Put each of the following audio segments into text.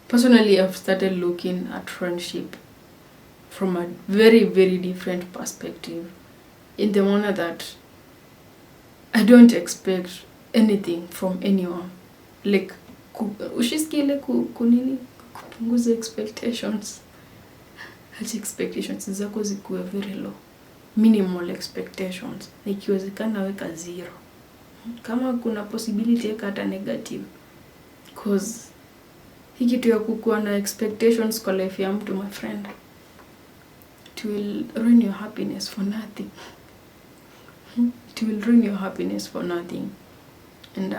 Personally, I've started looking at friendship from a very, very different perspective, in the manner that I don't expect anything from anyone. Like, ushiskile kunini kupunguza expectations. Hati expectations zako zikuwe very low. Minimal expectations. Ikiwezekana weka 0. Kama kuna possibility weka hata negative. Cause hii kitu ya kukuwa na expectations kwa life ya mtu, my friend, it will ruin your happiness for nothing. It will ruin your happiness for nothing. And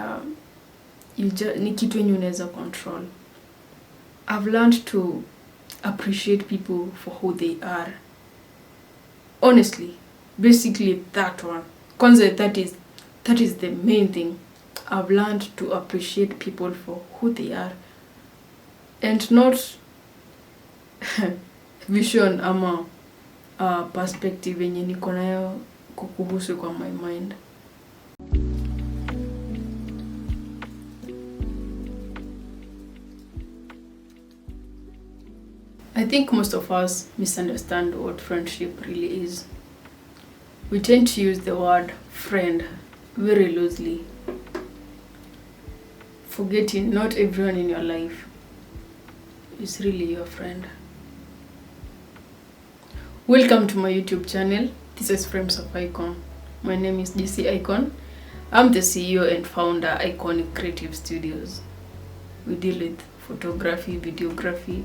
ni kitu yenye unaweza control. I've learned to appreciate people for who they are. Honestly, basically that one. Kwanza, that is the main thing. I've learned to appreciate people for who they are. And not vision ama perspective yenye niko nayo kukuhusu kwa my mind. I think most of us misunderstand what friendship really is. We tend to use the word friend very loosely, forgetting not everyone in your life is really your friend. Welcome to my YouTube channel. This is Frames of Icon. My name is JC Icon. I'm the CEO and founder Iconic Creative Studios. We deal with photography, videography,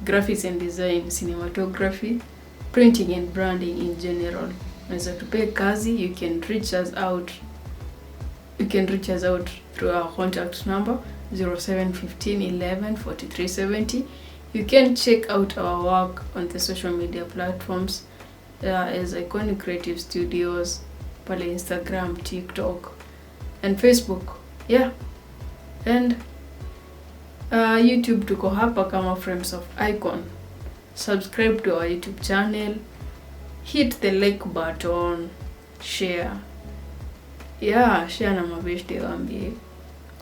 graphics and design, cinematography, printing and branding in general. Unaweza tupe kazi, you can reach us out. You can reach us out through our contact number 0715 11 43 70. You can check out our work on the social media platforms as Iconic Creative Studios, pale Instagram, TikTok, and Facebook. Yeah. And YouTube tuko hapa kama Frames of Icon. Subscribe to our YouTube channel. Hit the like button. Share. Yeah, share na mabeshte waambie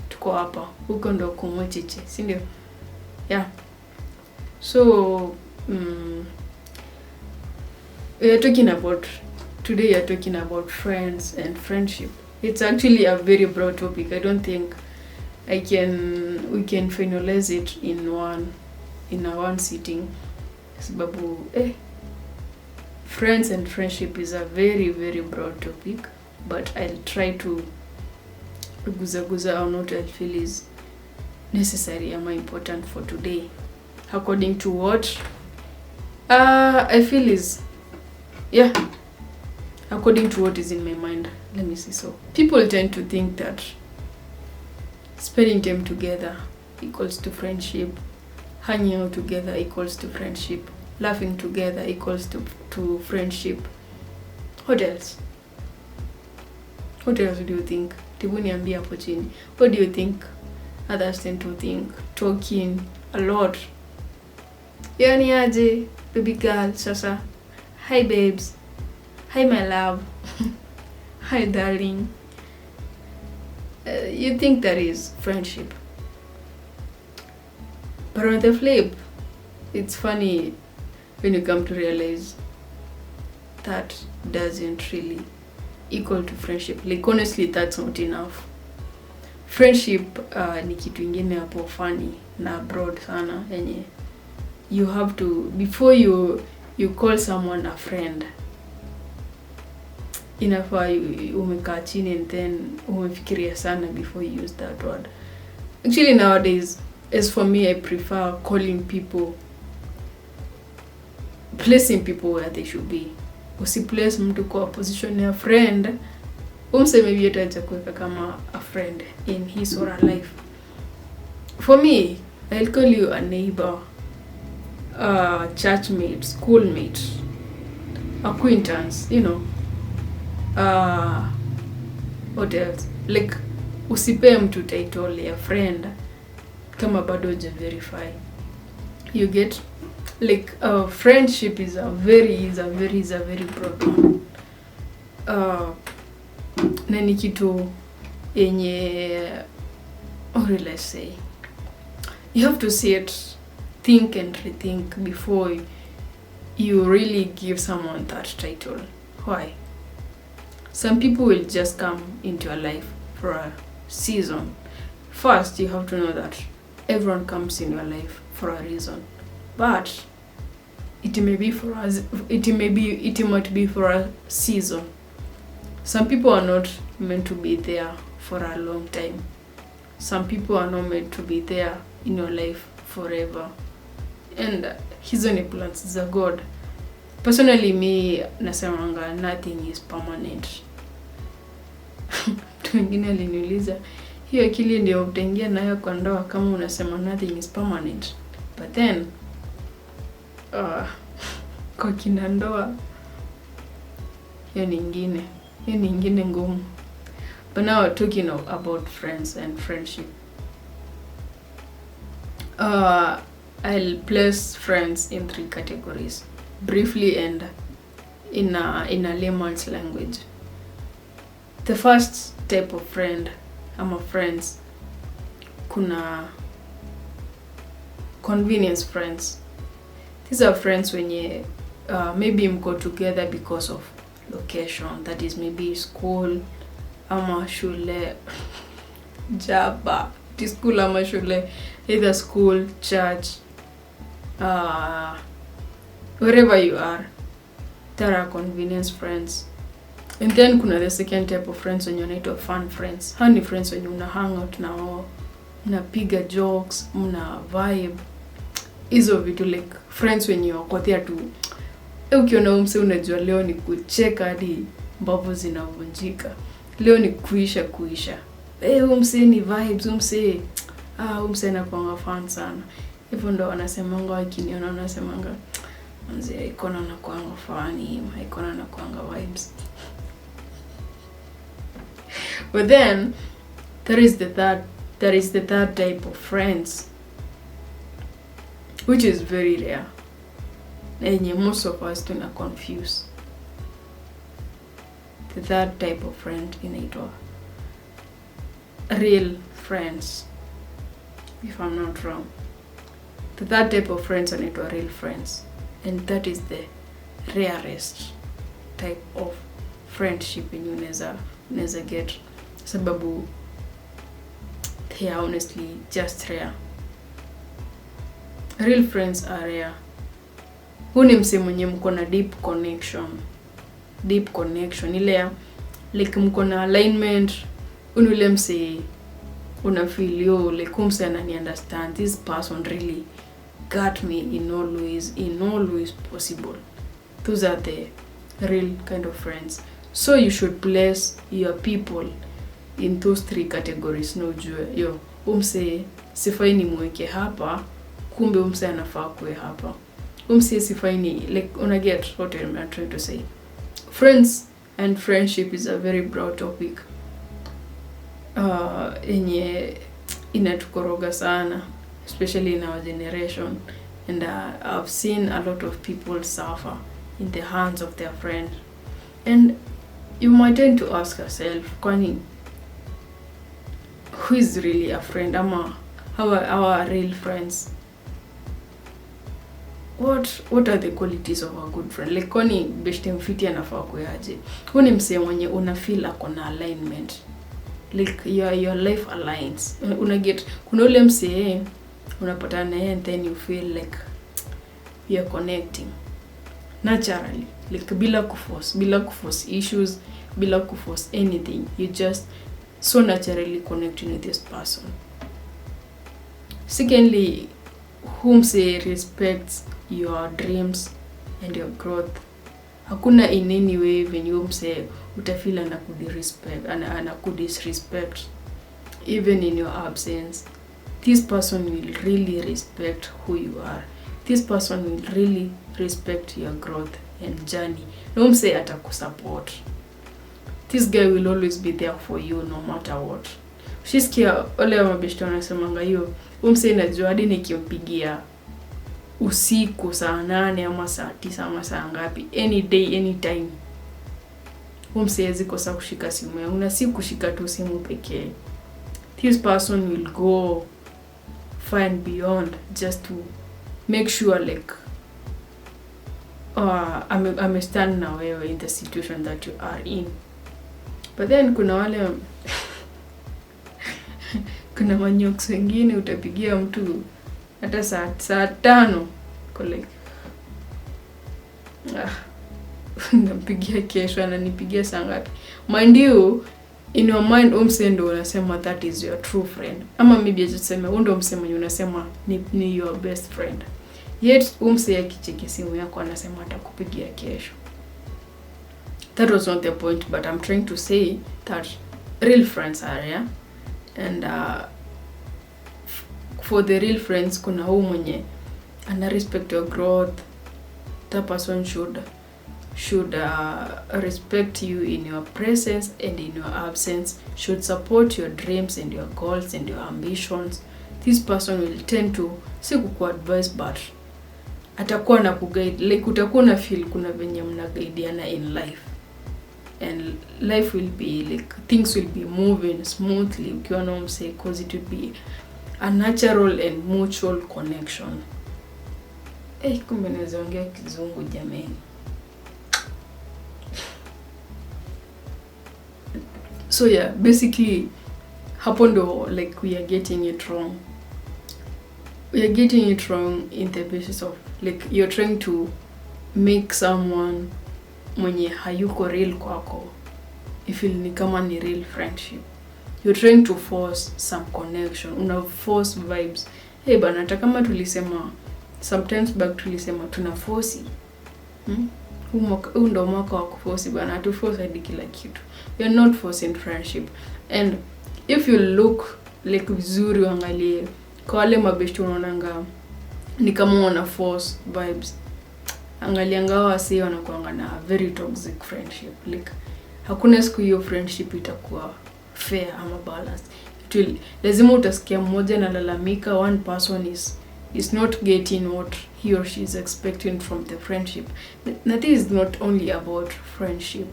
tuko hapa. Huko ndo kumwechiche, si ndio? Yeah. So, today we are talking about friends and friendship. It's actually a very broad topic. I don't think we can finalize it in one sitting. Sababu friends and friendship is a very, very broad topic, but I'll try to guza or not I feel is necessary and more important for today, according to what I feel is, according to what is in my mind. Let me see. So people tend to think that spending time together equals to friendship, hanging out together equals to friendship, laughing together equals to friendship. What else? What else do you think? Tibu niambie hapo chini. What do you think others tend to think? Talking a lot. Yani aje, baby girl, sasa. Hi babes. Hi my love. Hi darling. You think that is friendship. But on the flip, it's funny when you come to realize that doesn't really equal to friendship. Like, honestly, that's not enough. Friendship ni kitu ingine hapo funny na broad sana yenye you have to, before you call someone a friend, inafaa umekaa chini and then umefikiria sana before you use that word. Actually, nowadays, as for me, I prefer placing people where they should be. Usiplace mtu kwa position ya friend, umseme vieta atakuweka kama a friend in his or her life. For me, I'll call you a neighbor, a churchmate, schoolmate, acquaintance, what else? Like, usipe mtu title ya friend kama bado huja verify. You get? Like, friendship is a very broad one. Na ni kitu yenye, or let's say, you have to see it think and rethink before you really give someone that title. Why? Some people will just come into your life for a season. First, you have to know that everyone comes in your life for a reason, but it might be for a season. Some people are not meant to be there for a long time. Some people are not meant to be there in your life forever. And hizo ni plans za God. Personally, me nasemanga nothing is permanent. Mtu mwingine aliniuliza, hiyo akili ndio utaingia nayo kwa ndoa kama unasema nothing is permanent? But then kwa kina ndoa hiyo ni ingine ngumu. But now we're talking about friends and friendship. I'll place friends in 3 categories briefly and in a layman's language. The first type of friend ama friends, kuna convenience friends. These are friends wenye maybe mko together because of location, that is maybe school ama shule jaba, school ama shule, either school, church, wherever you are, there are convenience friends. And then kuna the second type of friends wenye wanaitwa fun friends. Hao ni friends wenye una hang out na wao, mnapiga jokes, mna vibe, hizo vitu, like friends wenye wako there tu. Ukiona mse unajua leo ni kucheka hadi mbavu zinavunjika, leo ni kuisha. Mse ni vibes, mse anakuanga fun sana. Hivyo ndo wanasemanga, wakiniona wanasemanga mzee ikona anakuanga funny, ikona anakuanga vibes. But then there is the third type of friends, which is very rare. And most of us tuna confuse. The third type of friend inaitwa real friends, if I'm not wrong. The third type of friends inaitwa real friends, and that is the rarest type of friendship yenye unaweza get, sababu they are honestly just rare. Real friends are rare. Huu ni mse mwenye mko na deep connection ile like mko na alignment. Unule mse una feel yo like mse anani understand, this person really got me in all ways possible. Those are the real kind of friends. So you should place your people in those 3 categories. No ujue yo umse sifai ni mweke hapa, kumbe umse anafaa kuwe hapa. Umse sifai ni like una get what I'm trying to say. Friends and friendship is a very broad topic. Enye inatukoroga sana, especially in our generation, and I've seen a lot of people suffer in the hands of their friends. And you might tend to ask yourself, kwani who is really a friend? Ama our real friends? What are the qualities of a good friend? Like kwani beshte mfiti anafaa kuaje? Huu ni mse mwenye una feel ako na alignment, like your life aligns. Una get kuna ule mse unapatana naye and then you feel like you're connecting naturally, like bila kuforce issues, bila kuforce anything. You just so naturally connecting with this person. Secondly, whom say respects your dreams and your growth. Hakuna in any way when you say utafeel anakudisrespect even in your absence. This person will really respect who you are. This person will really respect your growth and journey. No say atakusupport. This guy will always be there for you no matter what. Shisikia ole mabeshte wanasemanga hiyo, umse najua hadi nikimpigia usiku saa 8 ama saa 9 ama saa ngapi, any day anytime, umse hawezi kosa kushika simu yangu, na si kushika tu simu pekee. This person will go far and beyond just to make sure like amestand na wewe in the situation that you are in. But then kuna wale kuna manyoks wengine utapigia mtu hata saa 5 like nampigia kesho, ananipigia saa ngapi? Mind you, in your mind umsendo unasema that is your true friend, ama maybe tuseme ndo msemo unasema ni your best friend, yet umse akicheki simu yako anasema atakupigia kesho. That was not the point, but I'm trying to say that real friends are here, and for the real friends kuna huu mwenye ana respect your growth. That person should respect you in your presence and in your absence, should support your dreams and your goals and your ambitions. This person will tend to si kukuadvise, but atakuwa na kuguide, like utakuwa na feel kuna venye mnagaidiana in life, and life will be like things will be moving smoothly ukiwa na mse, cause it will be a natural and mutual connection. Kumbe naweza ongea kizungu jamani. So yeah, basically hapo ndo like we are getting it wrong. We are getting it wrong in the basis of like you're trying to make someone mwenye hayuko real kwako ifeel ni kama ni real friendship. You're trying to force some connection, una force vibes. Bana, hata kama tulisema sometimes back tulisema tuna force. Huu ndo mwaka wa kuforce bana, tu force hadi kila kitu. You're not forcing friendship. And if you look like vizuri uangalie kwa wale mabeshto unaonanga ni kama wana force vibes, angalia ngao wasi wanakuanga na very toxic friendship. Like hakuna siku hiyo friendship itakuwa fair ama balanced. Lazima utasikia mmoja analalamika, one person is not getting what he or she is expecting from the friendship. That is not only about friendship.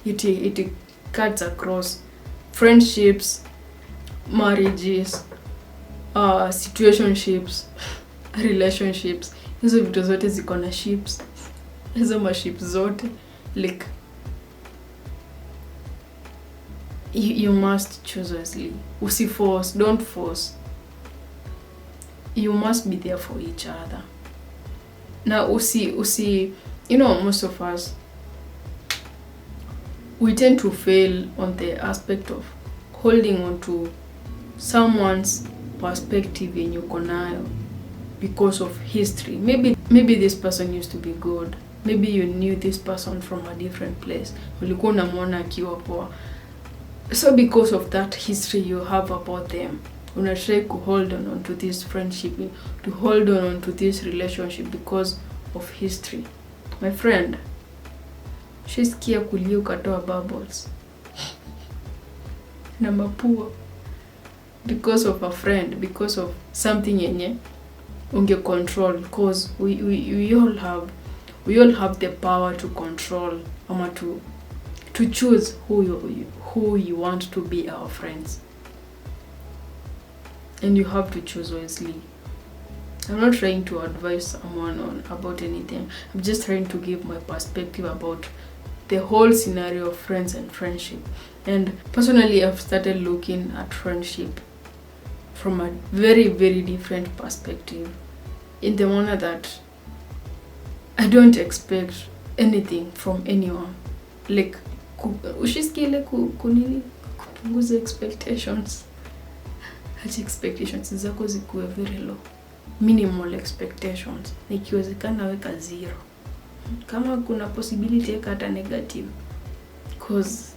It cuts across friendships, marriages, situationships, relationships. Hizo vitu zote ziko na ships. Hizo maships zote like you must choose wisely. Usiforce, don't force. You must be there for each other. Now you know, most of us we tend to fail on the aspect of holding on to someone's perspective in yuko nayo because of history. Maybe this person used to be good. Maybe you knew this person from a different place. Ulikuwa unamuona akiwa poa. So because of that history you have about them, una try to hold on to this friendship, to hold on to this relationship because of history. My friend, shisikia kulia ukatoa bubbles na mapua because of a friend, because of something yenye unge control, because we all have the power to control ama to choose who you want to be our friends, and you have to choose wisely. I'm not trying to advise someone about anything. I'm just trying to give my perspective about the whole scenario of friends and friendship. And personally, I've started looking at friendship from a very, very different perspective, in the manner that I don't expect anything from anyone. Like ushiskile kunini kupunguza expectations. Hati expectations zako zikuwe very low, minimal expectations. Ikiwezekana weka 0. Kama kuna possibility weka hata negative, cause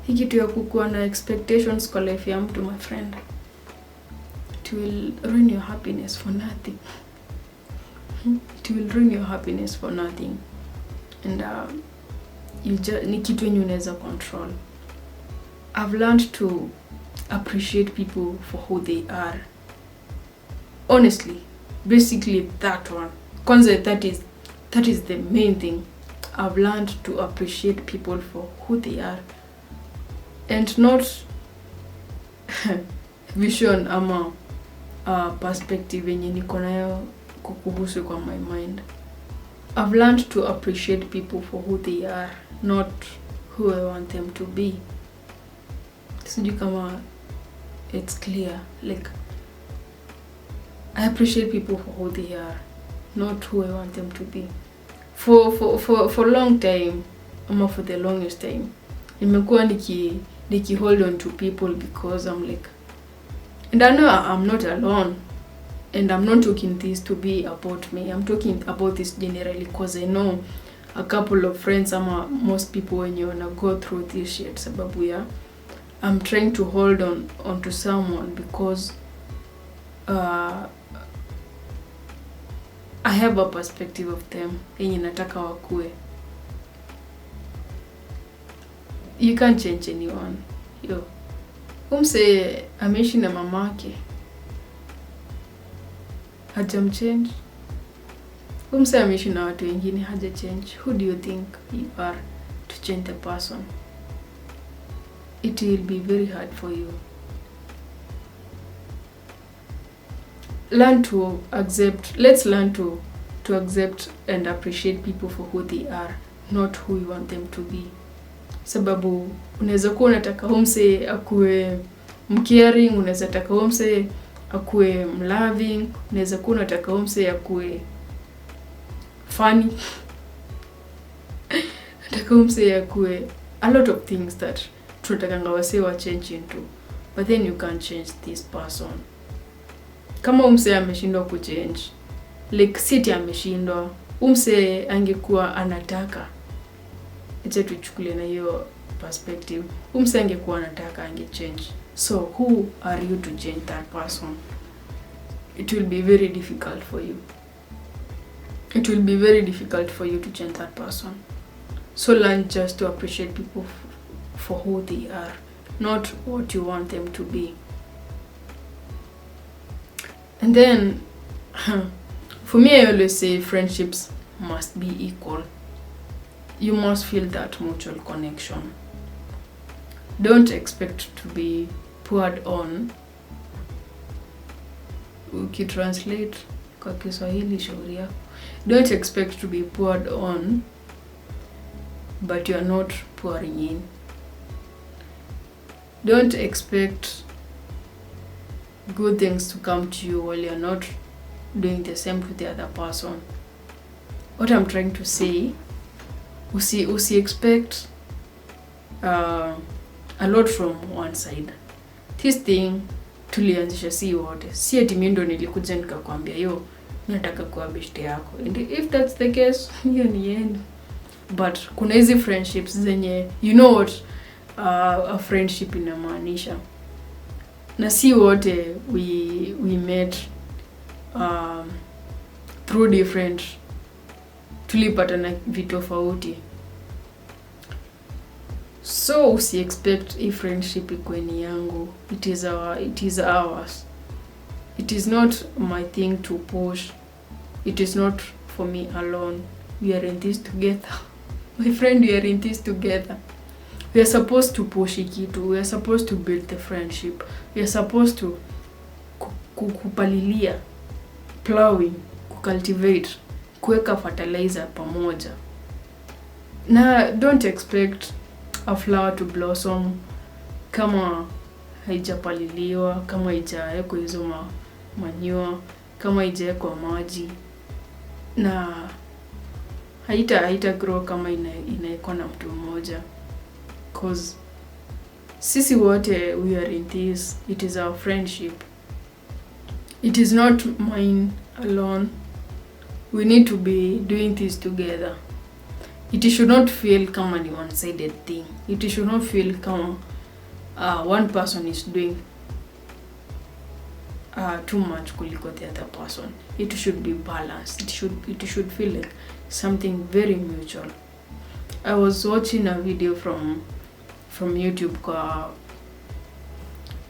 hii kitu ya kukuwa na expectations kwa life ya mtu, my friend, it will ruin your happiness for nothing. It will ruin your happiness for nothing. And ni kitu yenye unaweza control. I've learned to appreciate people for who they are. Honestly, basically that one. Kwanza that is the main thing. I've learned to appreciate people for who they are, and not vision ama perspective yenye niko nayo kukuhusu kwa my mind. I've learned to appreciate people for who they are, not who I want them to be. Sijui kama it's clear. Like, I appreciate people for who they are, not who I want them to be. For long time, ama for the longest time, nimekuwa niki hold on to people because I'm like, and I know I'm not alone, and I'm not talking this to be about me. I'm talking about this generally because I know a couple of friends, ama most people when you wanna go through this shit, sababu ya I'm trying to hold on to someone because I have a perspective of them yenye nataka wakue. You can't change anyone. Yo, umse ameishi na mamake, hajamchange. Umse ameishi na watu wengine, haja change. Who do you think you are to change the person? It will be very hard for you. Learn to accept. Let's learn to accept and appreciate people for who they are, not who you want them to be. Sababu unaweza kuwa unataka umse akue mcaring, unaweza taka umse akue mloving, unaweza kuwa unataka umse akue funny, unataka umse akue a lot of things that tunatakanga wase wa change into, but then you can't change this person. Kama umse ameshindwa kuchange, like city ameshindwa, umse angekuwa anataka, acha tuchukulie na hiyo perspective, umse angekuwa anataka angechange. So who are you to change that person? It will be very difficult for you. It will be very difficult for you to change that person. So learn just to appreciate people for who they are, not what you want them to be. And then, for me, I always say friendships must be equal. You must feel that mutual connection. Don't expect to be poured on. Ukitranslate kwa Kiswahili shauri yako. Don't expect to be poured on, but you are not pouring in. Don't expect good things to come to you while you're not doing the same to the other person. What I'm trying to say, usi expect a lot from one side. This thing tulianzisha si wote. Si eti mimi ndo nilikuja nikakwambia yo nataka kuwa beshte yako. And if that's the case, hiyo ni end. But kuna hizi friendships zenye, you know what a friendship inamaanisha. Na si wote we met through different, tulipatana vitu tofauti. So usi expect a friendship ikuwe ni yangu. It is ours. It is not my thing to push. It is not for me alone. We are in this together. My friend, we are in this together. We are supposed to push kitu. We are supposed to build the friendship. We are supposed to kupalilia, plowing, cultivate, kuweka fertilizer pamoja. Na don't expect a flower to blossom kama haijapaliliwa, kama haijawekwa hizo manure, kama haijawekwa maji, na haita grow kama inaekwa na mtu mmoja. Cause sisi wote we are in this. It is our friendship. It is not mine alone. We need to be doing this together. It should not feel kama ni one-sided thing. It should not feel kama one person is doing too much kuliko the other person. It should be balanced. It should feel like something very mutual. I was watching a video from YouTube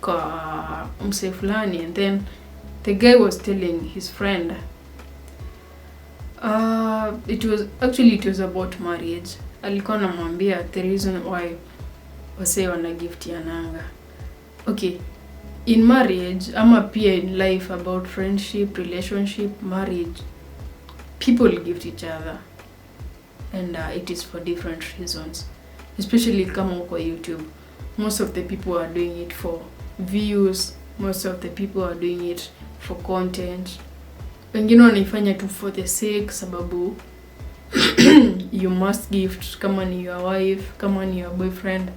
kwa mse fulani, and then the guy was telling his friend it was about marriage. Alikuwa anamwambia the reason why wase wana gift ya nanga. Okay, in marriage, ama pia in life, about friendship, relationship, marriage, people gift each other, and it is for different reasons. Especially kama uko YouTube, most of the people are doing it for views, most of the people are doing it for content. Wengine wanaifanya tu for the sake, sababu you must gift, kama ni your wife, kama ni your boyfriend.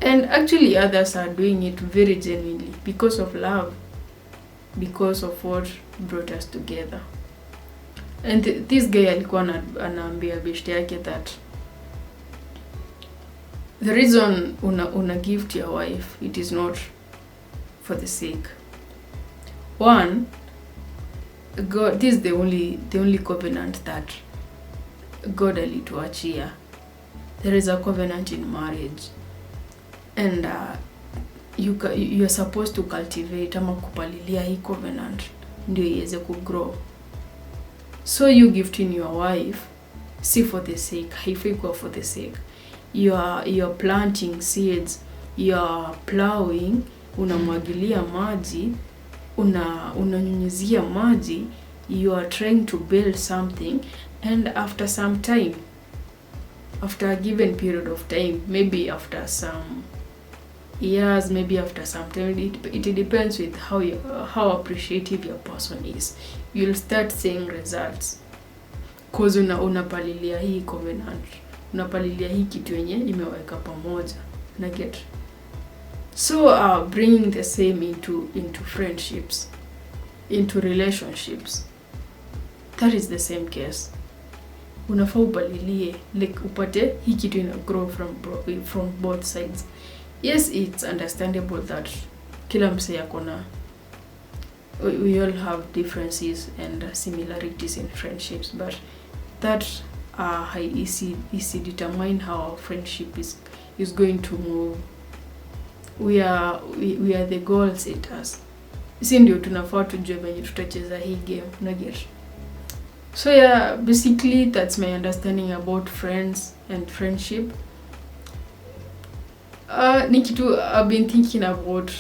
And actually others are doing it very genuinely because of love, because of what brought us together. And this guy alikuwa anaambia beshte yake that the reason una gift your wife, it is not for the sake. One, God, this is the only covenant that God alituachia. There is a covenant in marriage, and you are supposed to cultivate ama kupalilia hii covenant ndio iweze kugrow. So you gifting your wife, see for the sake, haifai kuwa for the sake. You are planting seeds, you are plowing, unamwagilia maji, unanyunyizia maji, you are trying to build something, and after some time, after a given period of time, maybe after some years, maybe after some time, it depends with how appreciative your person is, you'll start seeing results, cause unapalilia hii covenant, unapalilia hii kitu yenye imeweka pamoja na get. So bringing the same into friendships, into relationships, that is the same case. Unafaa upalilie, like upate hii kitu ina grow from both sides. Yes, it's understandable that kila mse yakona, we all have differences and similarities in friendships, but that easy determine how our friendship is going to move. We are the goal setters. Si ndio tunafaa tujue venye tutacheza hii game, na get. So yeah, basically that's my understanding about friends and friendship. Ni kitu I've been thinking about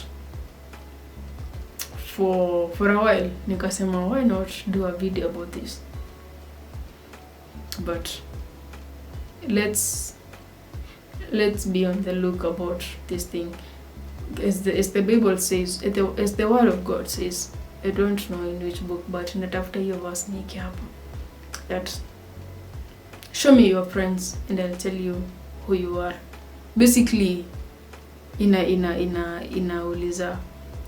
for a while. Nikasema why not do a video about this? But let's be on the look about this thing. As the Bible says, as the word of God says, I don't know in which book, but natafuta hiyo verse niki hapa, that show me your friends and I'll tell you who you are. Basically inauliza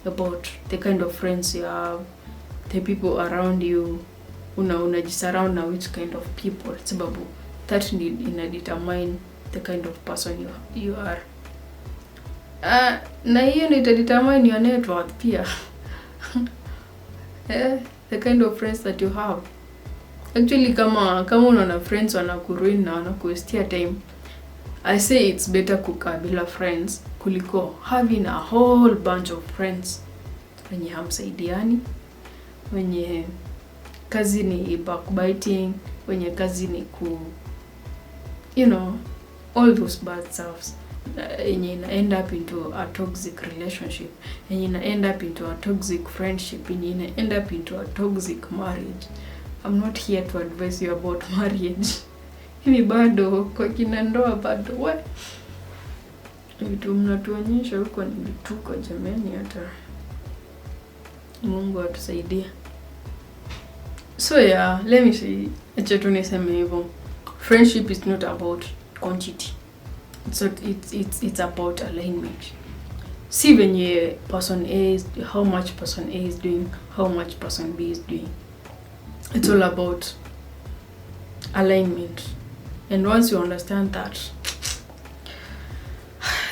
about the kind of friends you have, the people around you, unajisurround na which kind of people, sababu that ina determine the kind of person you are. Na hiyo ita determine your net worth pia. The kind of friends that you have. Actually kama unaona friends wanakuruin na wanakuwestia time, I say it's better kukaa bila friends kuliko having a whole bunch of friends wenye hamsaidiani, wenye kazi ni backbiting, wenye kazi ni all those bad stuffs. Yenye ina end up into a toxic relationship, yenye ina end up into a toxic friendship, yenye ina end up into a toxic marriage. I'm not here to advise you about marriage. Hivi bado kwa kina ndoa bado vitu mnatuonyesha huko ni vituko jamani, hata Mungu atusaidie. So yeah, let me say, acha tu niseme hivyo. Friendship is not about quantity. It's about alignment. See venye person A is, how much person A is doing, how much person B is doing. It's all about alignment. And once you understand that,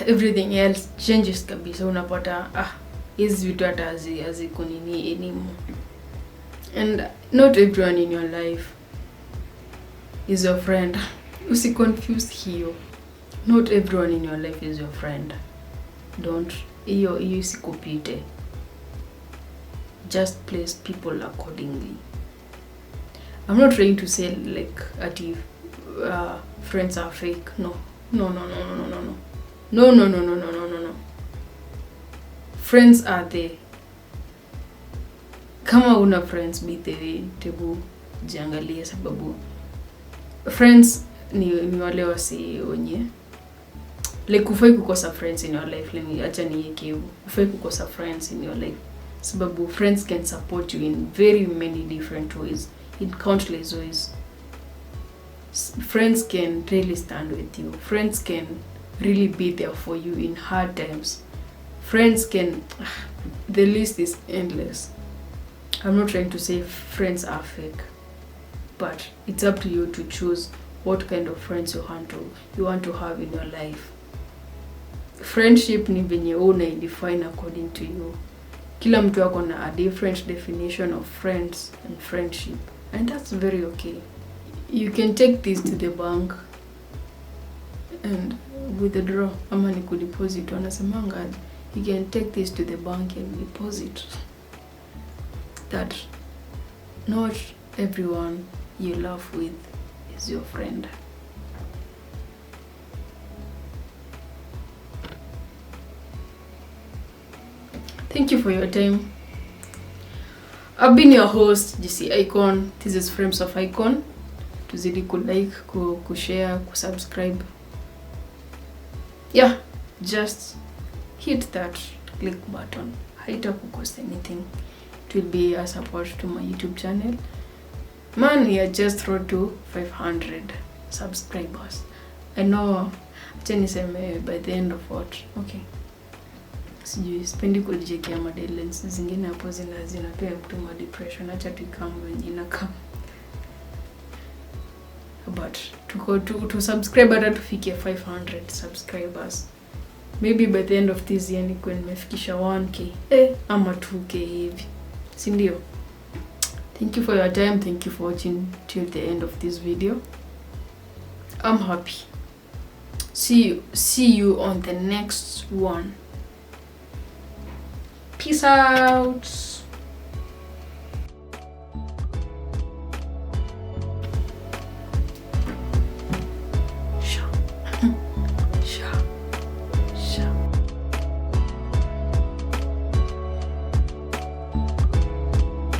everything else changes kabisa. Unapata hizi vitu hata hazikunini anymore. And not everyone in your life is your friend. Usiconfuse hiyo. Not everyone in your life is your friend. Don't. Hiyo isikupite. Just place people accordingly. I'm not trying to say like ati friends are fake. No. friends are there. Kama una friends, be the way, tebu jiangalie, sababu friends ni wale wasi wenye like ufai kukosa friends in your life. Acha niweke hivyo, ufai kukosa friends in your life, sababu friends can support you in very many different ways, in countless ways. Friends can really stand with you. Friends can really be there for you in hard times. Friends can, the list is endless. I'm not trying to say friends are fake, but it's up to you to choose what kind of friends you want to have in your life. Friendship ni venye una define according to you. Kila mtu ako na a different definition of friends and friendship, and that's very okay. You can take this to the bank and withdraw, ama ni kudeposit. Wanasemanga you can take this to the bank and deposit. That not everyone you love with is your friend. Thank you for your time. I've been your host, GC Icon. This is Frames of Icon. Tuzidi ku-like, ku-share, ku-subscribe. Yeah, just hit that click button. Haita cost anything. It will be a support to my YouTube channel. Man, we are just road to 500 subscribers. I know, acha niseme by the end of what? Okay. Sijui, sipendi kujiwekea deadlines zingine hapo zinapea mtu depression. Acha tukam wenye inakam. But to subscribe hata tufikie 500 subscribers. Maybe by the end of this year nikuwe nimefikisha 1k ama 2k hivi. Si ndio? Thank you for your time. Thank you for watching till the end of this video. I'm happy. See you on the next one. Peace out.